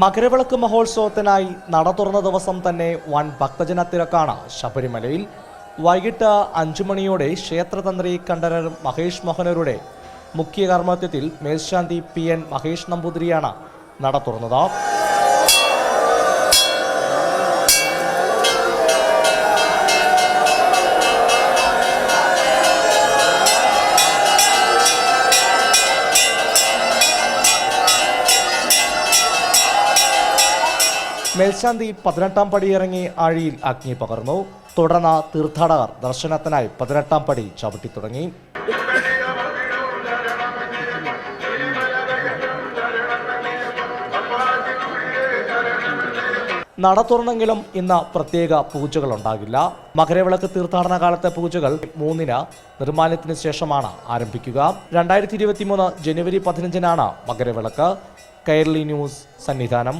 മകരവിളക്ക് മഹോത്സവത്തിനായി നട തുറന്ന ദിവസം തന്നെ വൻ ഭക്തജന തിരക്കാണ് ശബരിമലയിൽ. വൈകിട്ട് 5 മണിയോടെ ക്ഷേത്രതന്ത്രി കണ്ഠരർ മഹേഷ് മോഹനരുടെ മുഖ്യ കർമ്മത്തിൽ മേൽശാന്തി PN മഹേഷ് നമ്പൂതിരിയാണ് നട തുറന്നത്. മേൽശാന്തി 18ാം പടിയിറങ്ങി ആഴിയിൽ അഗ്നി പകർന്നു. തുടർന്ന് തീർത്ഥാടകർ ദർശനത്തിനായി 18ാം പടി ചവിട്ടി തുടങ്ങി. നട തുറന്നെങ്കിലും ഇന്ന് പ്രത്യേക പൂജകളുണ്ടാകില്ല. മകരവിളക്ക് തീർത്ഥാടന കാലത്തെ പൂജകൾ 3-ന് നിർമ്മാല്യത്തിന് ശേഷമാണ് ആരംഭിക്കുക. 2023 ജനുവരി 15-നാണ് മകരവിളക്ക്. കൈരളി ന്യൂസ് സന്നിധാനം.